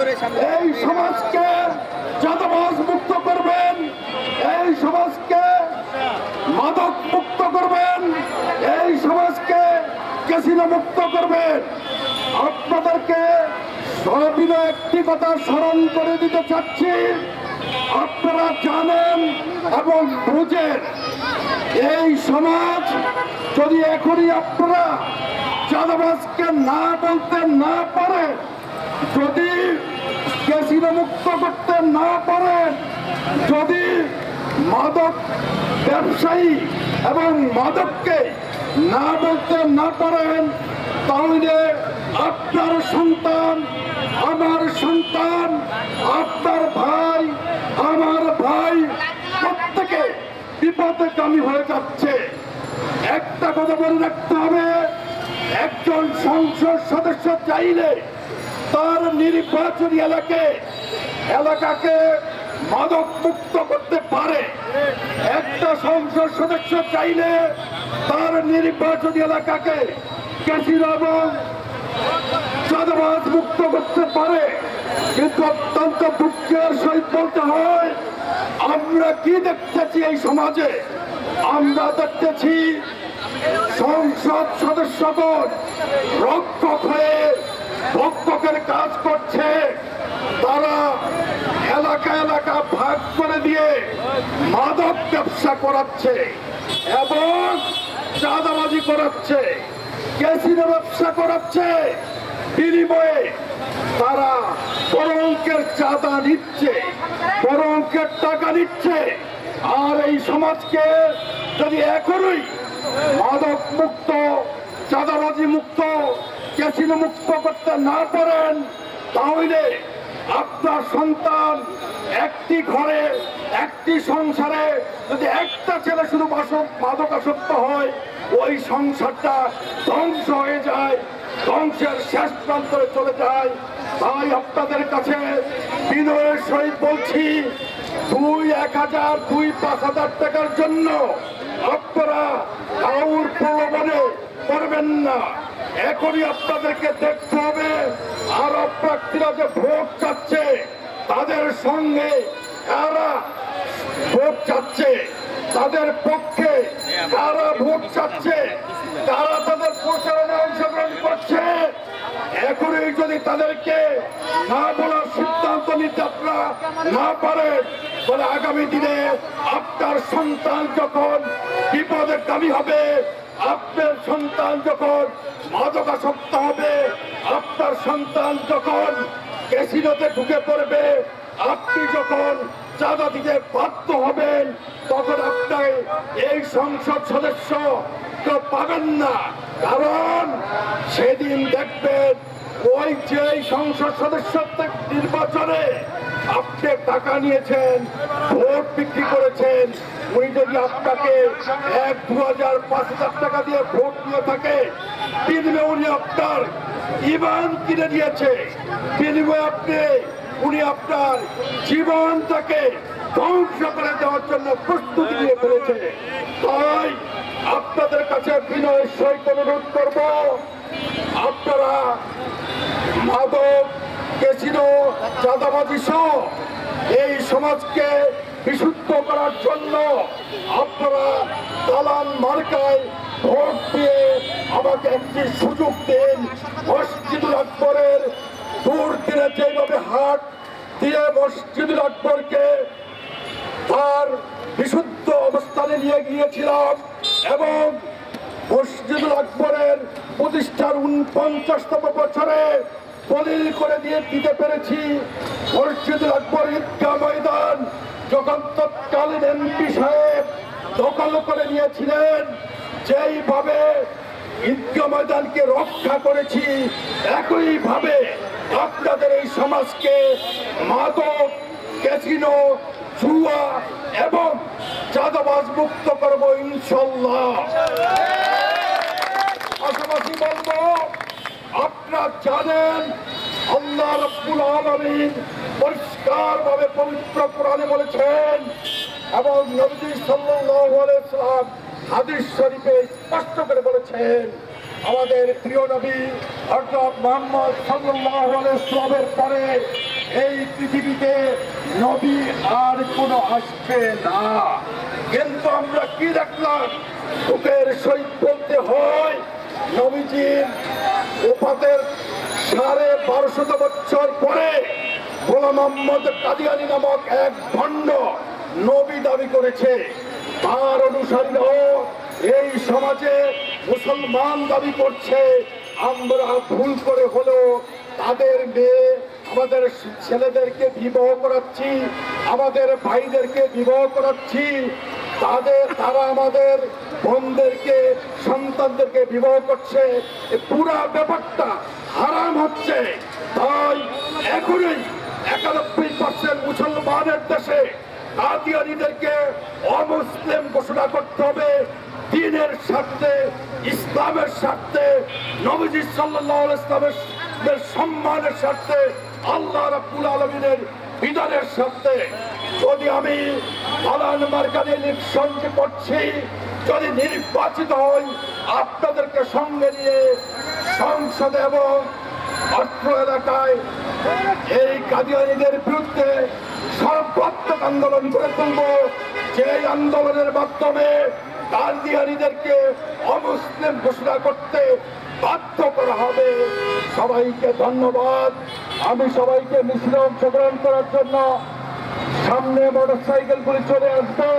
এই সমাজকে চাঁদাবাজ মুক্ত করবেন, এই সমাজকে মাদক মুক্ত করবেন, এই সমাজকে ক্যাসিনো মুক্ত করবেন। আপনাদেরকে সবিনয় একটি কথা স্মরণ করে দিতে চাচ্ছি, আপনারা জানেন এবং বুঝেন এই সমাজ যদি এখনই আপনারা চাঁদাবাজকে না বলতে না পারেন, যদি ক্যাসিনো মুক্ত করতে না পারেন, যদি মাদক ব্যবসায়ী এবং মাদককে না বলতে না পারেন, তাহলে আপনার সন্তান, আমার সন্তান, আপনার ভাই, আমার ভাই প্রত্যেকে বিপদগামী হয়ে যাচ্ছে। একটা কথা বলে রাখতে হবে, একজন সংসদ সদস্য চাইলে তার নির্বাচনী এলাকাকে মাদক মুক্ত করতে পারে। একটা সংসদ সদস্য চাইলে তার নির্বাচনী এলাকাকে ক্যাসিনো এবং চাঁদাবাজ মুক্ত করতে পারে। কিন্তু অত্যন্ত দুঃখের সহিত বলতে হয়, আমরা কি দেখতেছি এই সমাজে? আমরা দেখতেছি সংসদ সদস্যগণ রক্ষক হয়ে ভক্ষকের কাজ করছে। তারা এলাকা এলাকা ভাগ করে দিয়ে মাদক ব্যবসা করাচ্ছে এবং চাঁদাবাজি করাচ্ছে, ক্যাসিনো ব্যবসা করাচ্ছে। বিনিময়ে তারা বড় অঙ্কের চাঁদা নিচ্ছে, বড় অঙ্কের টাকা নিচ্ছে। আর এই সমাজকে যদি এখনই মাদক মুক্ত, চাঁদাবাজি মুক্ত, ক্যাসিনো মুক্ত করতে না পারেন, তাহলে আপনার সন্তান একটি ঘরে, একটি সংসারে যদি একটা ছেলে শুধু মাদকাসক্ত হয়, ওই সংসারটা ধ্বংস হয়ে যায়, ধ্বংসের শেষ প্রান্তরে চলে যায়। তাই আপনাদের কাছে বিনয়ের সহিত বলছি, 1000, 5,000 টাকার জন্য আপনারা কাউর প্রলোভনে করবেন না। এখনই আপনাদেরকে দেখতে হবে আরব প্রার্থীরা যে ভোট চাচ্ছে, তাদের সঙ্গে কারা ভোট চাচ্ছে, তাদের পক্ষে কারা ভোট চাচ্ছে, কারা তাদের প্রচারণায় অংশগ্রহণ করছে। এখনই যদি তাদেরকে না বলার সিদ্ধান্ত নিতে আপনারা না পারেন, তাহলে আগামী দিনে আপনার সন্তান যখন বিপদগামী হবে, আপনার সন্তান যখন মাদকাসক্ত হবে, আপনার সন্তান যখন ক্যাসিনোতে ঢুকে পড়বে, আপনি যখন চাঁদা দিতে বাধ্য হবেন, তখন আপনি এই সংসদ সদস্য কেউ পাবেন না। কারণ সেদিন দেখবেন ওই যে সংসদ সদস্য নির্বাচনে আপনি টাকা নিয়েছেন, ভোট বিক্রি করেছেন, উনি যদি আপনাকে 1, 2,000, 5,000 টাকা দিয়ে ভোট দিয়ে থাকে, বিনিময়ে উনি আপনার ইমান কিনে দিয়েছে, বিনিময়ে উনি আপনার জীবনটাকে ধ্বংস করে দেওয়ার জন্য প্রস্তুতি নিয়ে ফেলেছে। তাই আপনাদের কাছে বিনয়ের সহিত অনুরোধ করব, আপনারা মাদক, ক্যাসিনো, চাঁদাবাজি সহ এই সমাজকে বিশুদ্ধ করার জন্য আপনারা দালান মার্কায় ভোট দিয়ে আমাকে একটি সুযোগ দিন। মসজিদুল আকবরের দুর্দিনে যেভাবে হাট দিয়ে মসজিদুল আকবরকে তার বিশুদ্ধ অবস্থানে নিয়ে গিয়েছিলাম এবং মসজিদুল আকবরের প্রতিষ্ঠার 49তম বছরে দলিল করে দিতে পেরেছি। মসজিদুল আকবর ঈদগাহ ময়দান যখন তৎকালীন এমপি সাহেব দখল করে নিয়েছিলেন, যেইভাবে ঈদগাহ ময়দানকে রক্ষা করেছি, একইভাবে আপনাদের এই সমাজকে মাদক, ক্যাসিনো, জুয়া এবং চাঁদাবাজ মুক্ত করবো ইনশাল্লাহ। পাশাপাশি বলবো, আপনারা জানেন আল্লাহ রাব্বুল আলামিন পরিষ্কারভাবে পবিত্র কোরআনে বলেছেন এবং নবী সাল্লাল্লাহু আলাইহি ওয়াসাল্লাম হাদিস শরীফে স্পষ্ট করে বলেছেন, আমাদের প্রিয় নবী হযরত মুহাম্মদ সাল্লাল্লাহু আলাইহি ওয়াসাল্লামের পরে এই পৃথিবীতে নবী আর কোনো আসবে না। কিন্তু আমরা কি দেখলাম, বুকের সহিত বলতে হয় নবীজির ওফাতের 1250 বছর পরে গোলাম মোহাম্মদ কাদিয়ানী নামক এক ভণ্ড নবী দাবি করেছে। তার অনুসারীরাও এই সমাজে মুসলমান দাবি করছে। আমরা ভুল করে হলেও তাদের মেয়ে আমাদের ছেলেদেরকে বিবাহ করাচ্ছি, আমাদের ভাইদেরকে বিবাহ করাচ্ছি, তারা আমাদের বোনদেরকে সন্তানদেরকে বিবাহ করছে। এই পুরা ব্যাপারটা হারাম হচ্ছে। তাই এখনই 91% মুসলমানের দেশে কাদিয়ানীদেরকে অমুসলিম ঘোষণা করতে হবে। দ্বীনের স্বার্থে, ইসলামের স্বার্থে, নবীজি সাল্লাল্লাহু আলাইহি ওয়াসাল্লামের সম্মানের স্বার্থে, আল্লাহ রাব্বুল আলামিনের বিধানের স্বার্থে। যদি আমি আলান মার্কানি ইলেকশনকে করছি, যদি নির্বাচিত হই, আপনাদেরকে সঙ্গে নিয়ে সংসদে এবং অত্র এলাকায় এই কাদিয়ানীদের বিরুদ্ধে সর্বাত্মক আন্দোলন করে তুলব। যে আন্দোলনের মাধ্যমে কাদিয়ানীদেরকে অমুসলিম ঘোষণা করতে বাধ্য করা হবে। সবাইকে ধন্যবাদ। আমি সবাইকে মিছিলে অংশগ্রহণ করার জন্য, সামনে মোটরসাইকেলগুলি চলে আসবে,